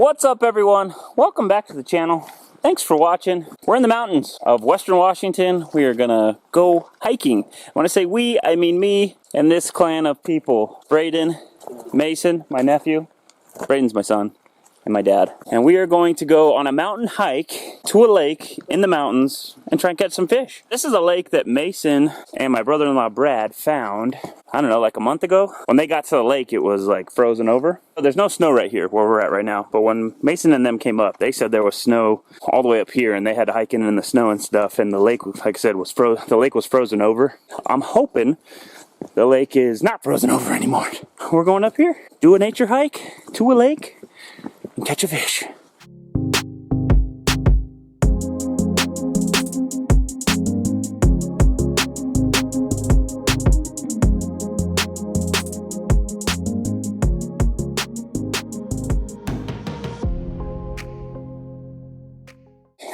What's up, everyone? Welcome back to the channel. Thanks for watching. We're in the mountains of Western Washington. We are gonna go hiking. When I say we, I mean me and this clan of people. Braden, Mason, my nephew. Braden's my son, and my dad. And we are going to go on a mountain hike to a lake in the mountains and try and catch some fish. This is a lake that Mason and my brother-in-law Brad found, I don't know, like a month ago. When they got to the lake, it was like frozen over. There's no snow right here where we're at right now, but when Mason and them came up, they said there was snow all the way up here and they had to hike in the snow and stuff, and the lake, like I said, was the lake was frozen over. I'm hoping the lake is not frozen over anymore. We're going up here, do a nature hike to a lake, and catch a fish.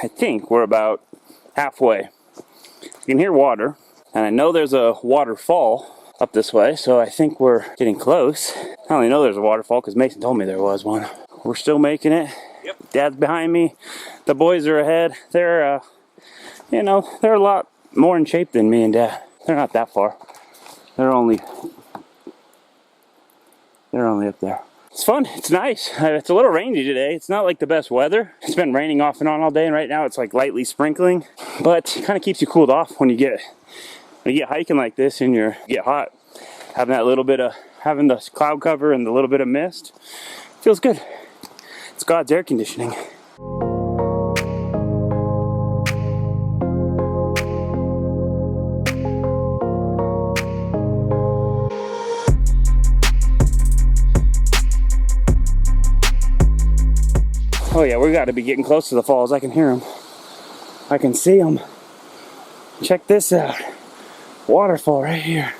I think we're about halfway. You can hear water, and I know there's a waterfall up this way, so I think we're getting close. I only know there's a waterfall because Mason told me there was one. We're still making it. Yep. Dad's behind me. The boys are ahead. They're, you know, they're a lot more in shape than me and Dad. They're not that far. They're only up there. It's fun. It's nice. It's a little rainy today. It's not like the best weather. It's been raining off and on all day, and right now it's like lightly sprinkling. But it kind of keeps you cooled off when you get hiking like this and you get hot. Having that little bit of the cloud cover and the little bit of mist feels good. It's God's air conditioning. Oh yeah, we gotta be getting close to the falls. I can hear them. I can see them. Check this out. Waterfall right here.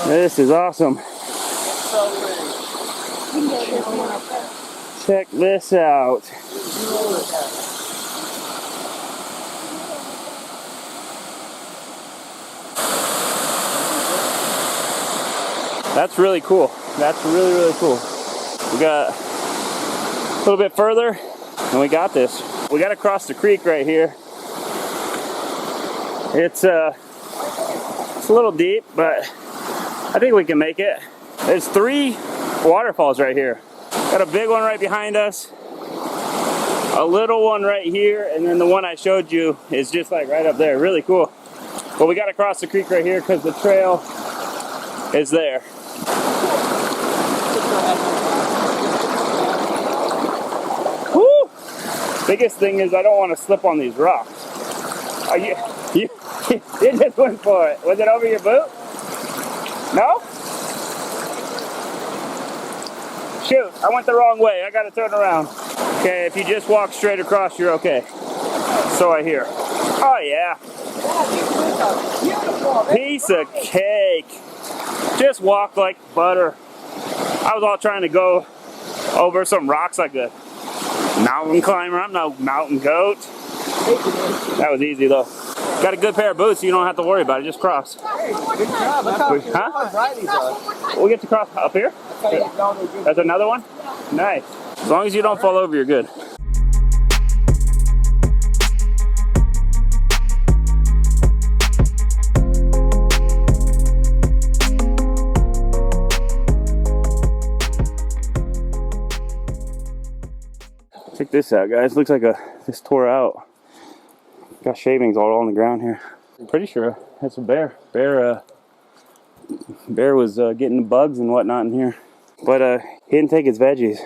This is awesome. Check this out. That's really cool. That's really, really cool. We got a little bit further and we got this. We got to cross the creek right here. It's a little deep, but I think we can make it. There's 3 waterfalls right here. Got a big one right behind us, a little one right here, and then the one I showed you is just like right up there. Really cool. But we got to cross the creek right here because the trail is there. Woo! Biggest thing is I don't want to slip on these rocks. You just went for it. Was it over your boot? No? Shoot, I went the wrong way. I gotta turn around. Okay, if you just walk straight across, you're okay. So I hear. Oh yeah. Piece of cake. Just walk like butter. I was all trying to go over some rocks like a mountain climber. I'm no mountain goat. That was easy though. Got a good pair of boots, so you don't have to worry about it. Just cross. Hey, good job. Huh? We get to cross up here? That's another one? Nice. As long as you don't fall over, you're good. Check this out, guys. Looks like this tore out. Got shavings all on the ground here. I'm pretty sure that's a bear. Bear was getting bugs and whatnot in here, but he didn't take his veggies.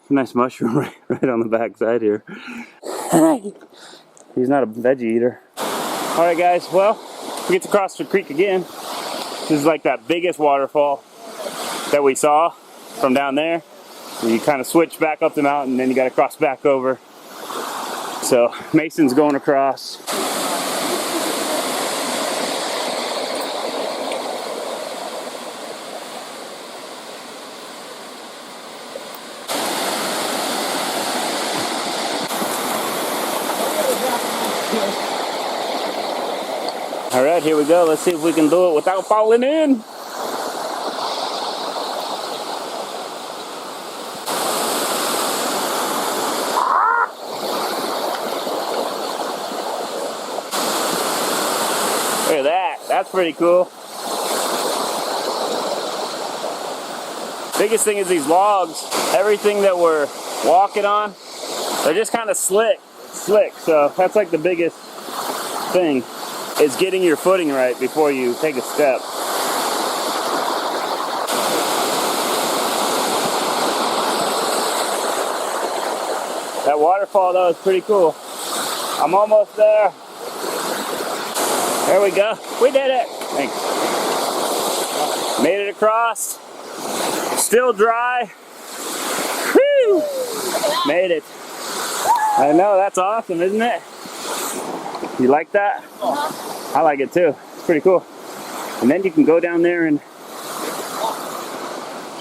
Nice mushroom right on the back side here. He's not a veggie eater. All right, guys. Well, we get to cross the creek again. This is like that biggest waterfall that we saw from down there. You kind of switch back up the mountain, then you got to cross back over. So Mason's going across. All right, here we go. Let's see if we can do it without falling in. That's pretty cool. Biggest thing is these logs. Everything that we're walking on, they're just kind of slick. So that's like the biggest thing, is getting your footing right before you take a step. That waterfall though is pretty cool. I'm almost there. There we go. We did it. Thanks. Made it across. Still dry. Whew. Made it. I know, that's awesome, isn't it? You like that? I like it too. It's pretty cool. And then you can go down there and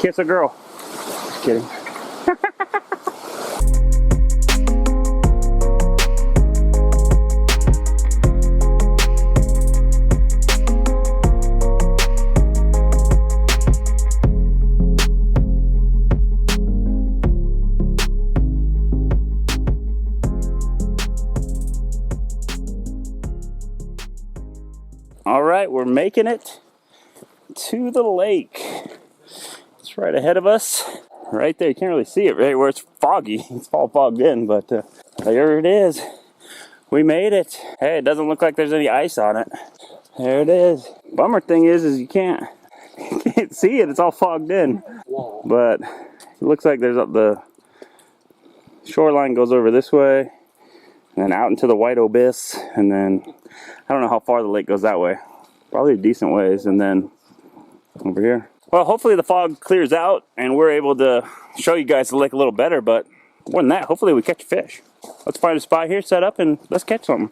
kiss a girl. Just kidding. All right, we're making it to the lake. It's right ahead of us. Right there, you can't really see it right where it's foggy. It's all fogged in, but there it is. We made it. Hey, it doesn't look like there's any ice on it. There it is. Bummer thing is you can't see it. It's all fogged in. But it looks like there's the shoreline goes over this way, and then out into the white abyss, and then I don't know how far the lake goes that way. Probably a decent ways, and then over here. Well, hopefully the fog clears out and we're able to show you guys the lake a little better, but more than that, hopefully we catch a fish. Let's find a spot here, set up, and let's catch something.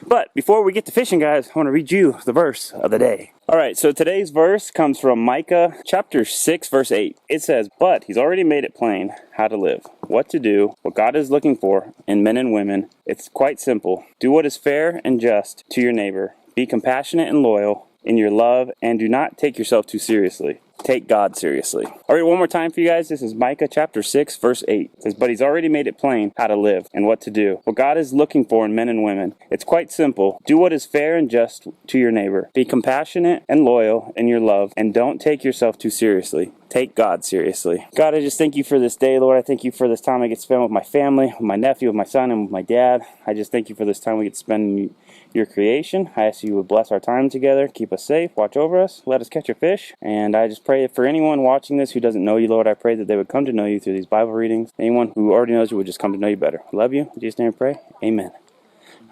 But before we get to fishing, guys, I want to read you the verse of the day. All right, so today's verse comes from Micah chapter 6, verse 8. It says, "But he's already made it plain how to live, what to do, what God is looking for in men and women. It's quite simple. Do what is fair and just to your neighbor. Be compassionate and loyal in your love, and do not take yourself too seriously. Take God seriously." All right, one more time for you guys. This is Micah chapter 6, verse 8. It says, "But he's already made it plain how to live and what to do, what God is looking for in men and women. It's quite simple. Do what is fair and just to your neighbor. Be compassionate and loyal in your love, and don't take yourself too seriously. Take God seriously." God, I just thank you for this day, Lord. I thank you for this time I get to spend with my family, with my nephew, with my son, and with my dad. I just thank you for this time we get to spend in your creation. I ask you would bless our time together, keep us safe, watch over us, let us catch a fish. And I just pray for anyone watching this who doesn't know you, Lord, I pray that they would come to know you through these Bible readings. Anyone who already knows you would just come to know you better. I love you. In Jesus' name I pray. Amen.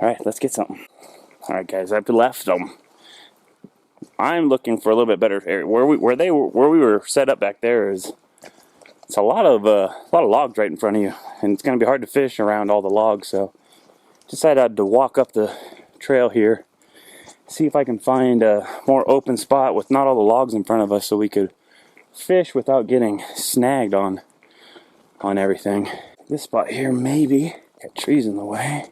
All right, let's get something. All right, guys, I've left them. I'm looking for a little bit better area. Where we were set up back there is, it's a lot of logs right in front of you, and it's going to be hard to fish around all the logs. So decided to walk up the trail here, see if I can find a more open spot with not all the logs in front of us, so we could fish without getting snagged on everything. This spot here maybe got trees in the way.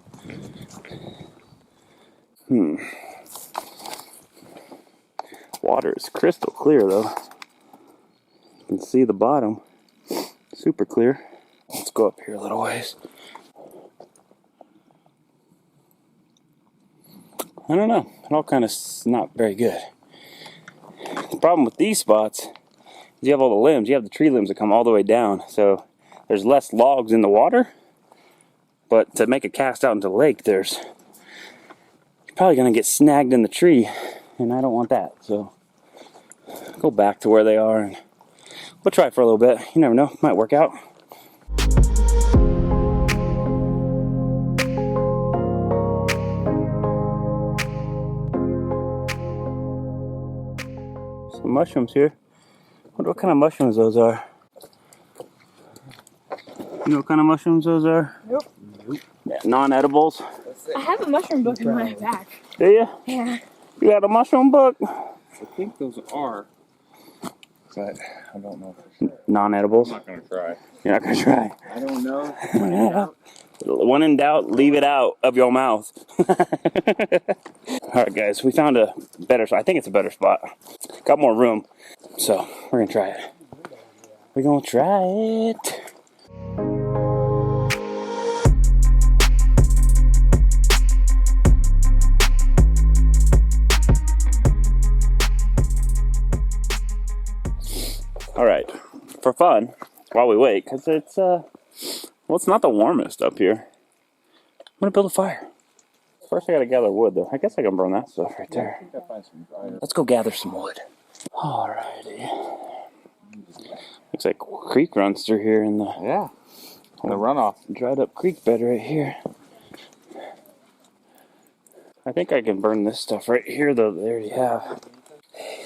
Water is crystal clear though. You can see the bottom. Super clear. Let's go up here a little ways. I don't know. It all kind of not very good. The problem with these spots is you have all the limbs. You have the tree limbs that come all the way down. So there's less logs in the water. But to make a cast out into the lake, you're probably going to get snagged in the tree. And I don't want that. So go back to where they are. And we'll try for a little bit. You never know. Might work out. Some mushrooms here. Wonder what kind of mushrooms those are. You know what kind of mushrooms those are? Nope. Yeah, non-edibles. I have a mushroom book in my bag. Do you? Yeah. You got a mushroom book? I think those are, but I don't know for sure. Non-edibles? I'm not going to try. You're not going to try? I don't know. When in doubt, leave it out of your mouth. Alright guys, we found a better spot. I think it's a better spot. Got more room. So, we're going to try it. We're going to try it. for fun while we wait, because it's, well, it's not the warmest up here. I'm gonna build a fire. First I gotta gather wood though. I guess I can burn that stuff right there. Let's go gather some wood. Alrighty. Looks like a creek runs through here in the... Yeah. The runoff. Dried up creek bed right here. I think I can burn this stuff right here though. There you have.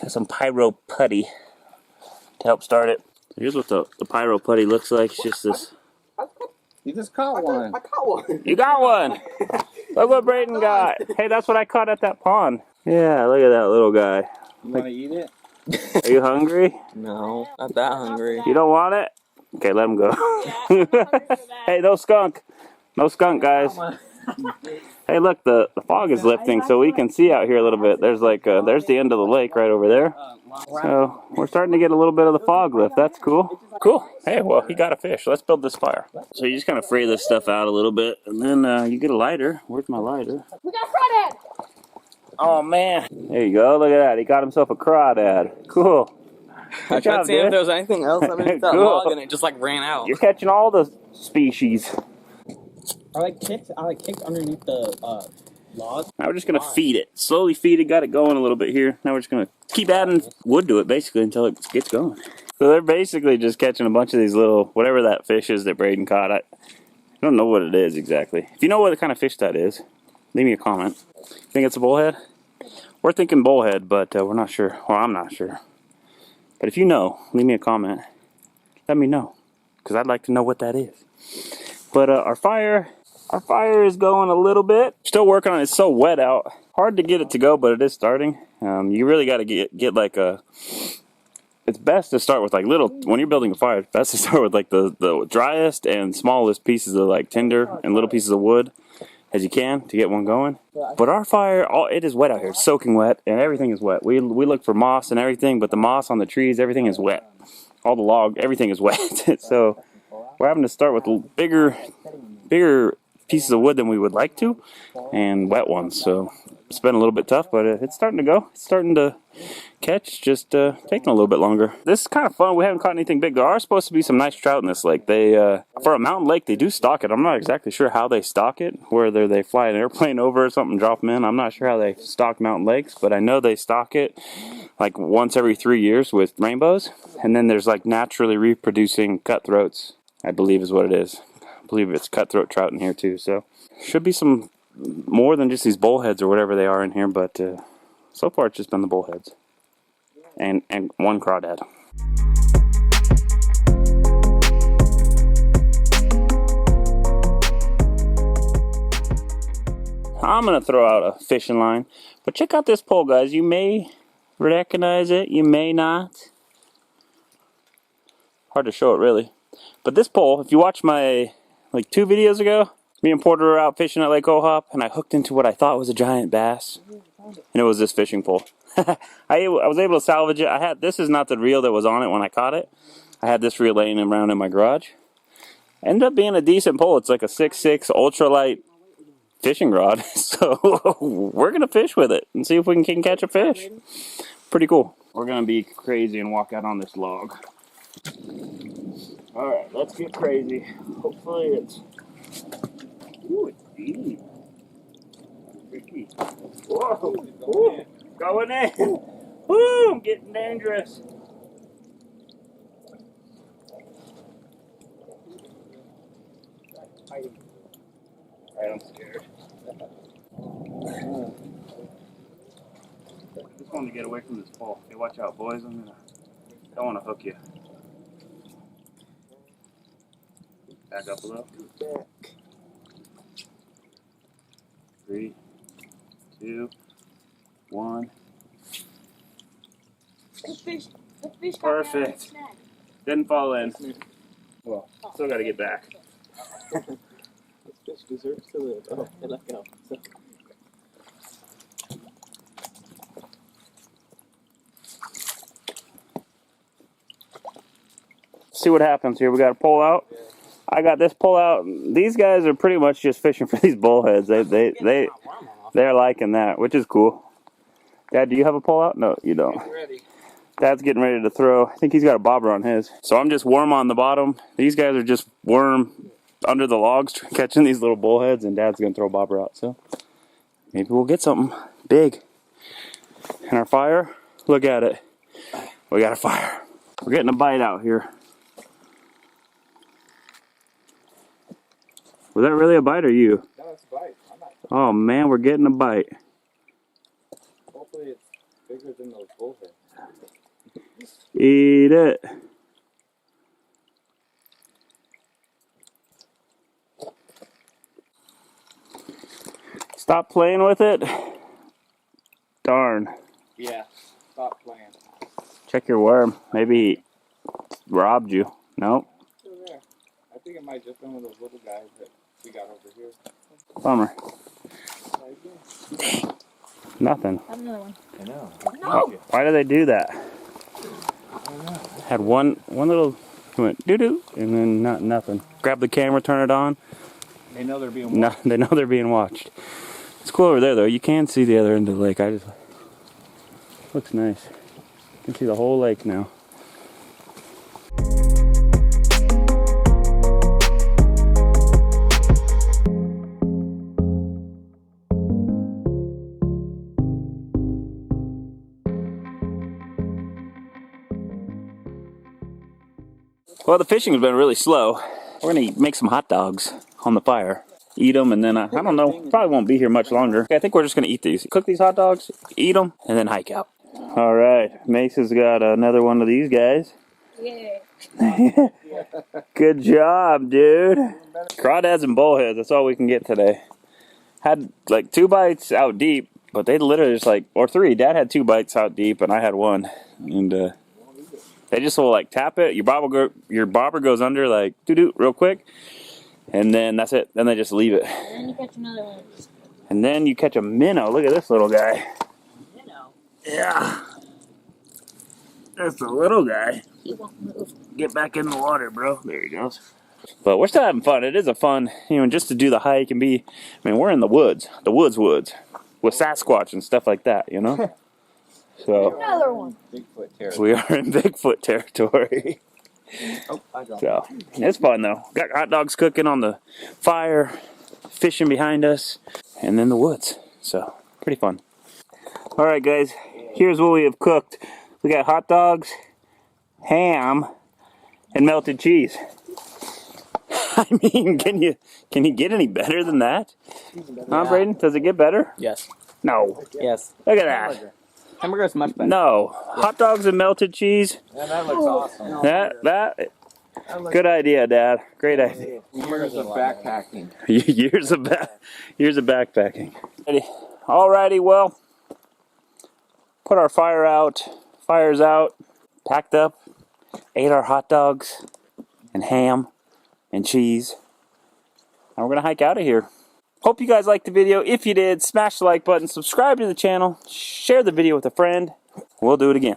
Got some pyro putty to help start it. Here's what the pyro putty looks like. It's just this. You just caught one. I caught one. You got one! Look what Brayden got. Hey, that's what I caught at that pond. Yeah, look at that little guy. You want to eat it? Are you hungry? No, not that hungry. You don't want it? Okay, let him go. Hey, no skunk. No skunk, guys. Hey, look, the fog is lifting, so we can see out here a little bit. There's like, there's the end of the lake right over there. So we're starting to get a little bit of the fog lift. That's cool. Cool. Hey, well, he got a fish. Let's build this fire. So you just kind of fray this stuff out a little bit, and then you get a lighter. Where's my lighter? We got crawdad. Oh, man. There you go. Look at that. He got himself a crawdad. Cool. I tried to see if there was anything else underneath that Cool. log, and it just like ran out. You're catching all the species. I kicked underneath the log. Now we're just going to feed it. Slowly feed it. Got it going a little bit here. Now we're just going to keep adding wood to it, basically, until it gets going. So they're basically just catching a bunch of these little, whatever that fish is that Brayden caught. I don't know what it is exactly. If you know what kind of fish that is, leave me a comment. Think it's a bullhead? We're thinking bullhead, but we're not sure. Well, I'm not sure. But if you know, leave me a comment. Let me know, because I'd like to know what that is. But our fire is going a little bit. Still working on it. It's so wet out. Hard to get it to go, but it is starting. You really got to get like a... It's best to start with like little... When you're building a fire, it's best to start with like the driest and smallest pieces of like tinder and little pieces of wood as you can to get one going. But our fire, it is wet out here. It's soaking wet, and everything is wet. We look for moss and everything, but the moss on the trees, everything is wet. All the log, everything is wet. So we're having to start with bigger pieces of wood than we would like to, and wet ones. So it's been a little bit tough, but it's starting to go. It's starting to catch, just taking a little bit longer. This is kind of fun. We haven't caught anything big. There are supposed to be some nice trout in this lake. They for a mountain lake, they do stock it. I'm not exactly sure how they stock it, whether they fly an airplane over or something, drop them in. I'm not sure how they stock mountain lakes, but I know they stock it like once every 3 years with rainbows, and then there's like naturally reproducing cutthroats, I believe is what it is. I believe it's cutthroat trout in here too, so should be some more than just these bullheads or whatever they are in here, but so far it's just been the bullheads and one crawdad. I'm gonna throw out a fishing line, but check out this pole, guys. You may recognize it, you may not. Hard to show it really, but this pole, if you watch my like 2 videos ago, me and Porter were out fishing at Lake Ohop, and I hooked into what I thought was a giant bass, and it was this fishing pole. I was able to salvage it. This is not the reel that was on it when I caught it. I had this reel laying around in my garage. Ended up being a decent pole. It's like a 6'6" ultralight fishing rod. So we're going to fish with it and see if we can catch a fish. Pretty cool. We're going to be crazy and walk out on this log. Alright, let's get crazy. Hopefully it's... Ooh, it's deep. Tricky. Whoa! Ooh, going in! Woo! I'm getting dangerous. I'm scared. Just wanted to get away from this pole. Hey, watch out, boys. Don't want to hook you. Back up a little. 3, 2, 1. The fish Perfect. Didn't fall in. Well, still got to get back. This fish deserves to live. Oh, they let go. So. See what happens here. We got a pole out. I got this pole out. These guys are pretty much just fishing for these bullheads. They're liking that, which is cool. Dad, do you have a pole out? No, you don't. Ready. Dad's getting ready to throw. I think he's got a bobber on his. So I'm just worm on the bottom. These guys are just worm under the logs catching these little bullheads, and Dad's gonna throw a bobber out. So maybe we'll get something big. And our fire, look at it. We got a fire. We're getting a bite out here. Was that really a bite or you? No, it's a bite. I'm not. Oh man, we're getting a bite. Hopefully it's bigger than those bullheads. Eat it. Stop playing with it. Darn. Yeah. Stop playing. Check your worm. Maybe he robbed you. Nope. Still there. I think it might just been one of those little guys that we got over here. Bummer. Dang. Nothing. I have another one. I know. Oh, why do they do that? Had one little went doo doo and then nothing. Grab the camera, turn it on. They know they're being No, they know they're being watched. It's cool over there though. You can see the other end of the lake. Looks nice. You can see the whole lake now. Well, the fishing has been really slow. We're gonna make some hot dogs on the fire. Eat them, and then I don't know, probably won't be here much longer. I think we're just gonna eat these. Cook these hot dogs, eat them, and then hike out. All right, Mace's got another one of these guys. Yeah. Good job, dude. Crawdads and bullheads, that's all we can get today. Had like 2 bites out deep, but they literally just like, or 3. Dad had 2 bites out deep, and I had 1. And they just will like tap it. Your bobber goes under like doo-doo real quick, and then that's it. Then they just leave it. And then you catch another one. And then you catch a minnow. Look at this little guy. Minnow. Yeah. That's a little guy. He won't move. Get back in the water, bro. There he goes. But we're still having fun. It is a fun, just to do the hike and be, we're in the woods. The woods. With Sasquatch and stuff like that, So Another one. Bigfoot territory. we are in Bigfoot territory. Oh, I got So it's fun though. Got hot dogs cooking on the fire, fishing behind us, and then the woods. So pretty fun. All right, guys. Here's what we have cooked. We got hot dogs, ham, and melted cheese. I mean, can you get any better than that? Huh, Braden? Does it get better? Yes. No. Yes. Look at that. Hamburger is much better. No. Hot dogs and melted cheese. Yeah, that looks awesome. That. Good idea, Dad. Great idea. Years of backpacking. years of backpacking. Alrighty, well, put our fire out. Fire's out. Packed up. Ate our hot dogs and ham and cheese. And we're gonna hike out of here. Hope you guys liked the video. If you did, smash the like button, subscribe to the channel, share the video with a friend. We'll do it again.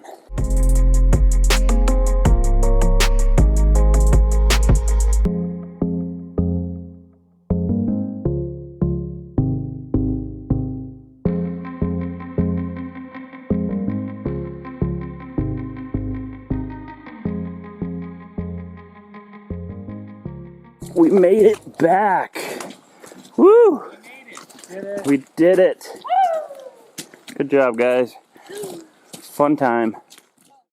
We made it back. Woo! We did it. Good job, guys. Fun time.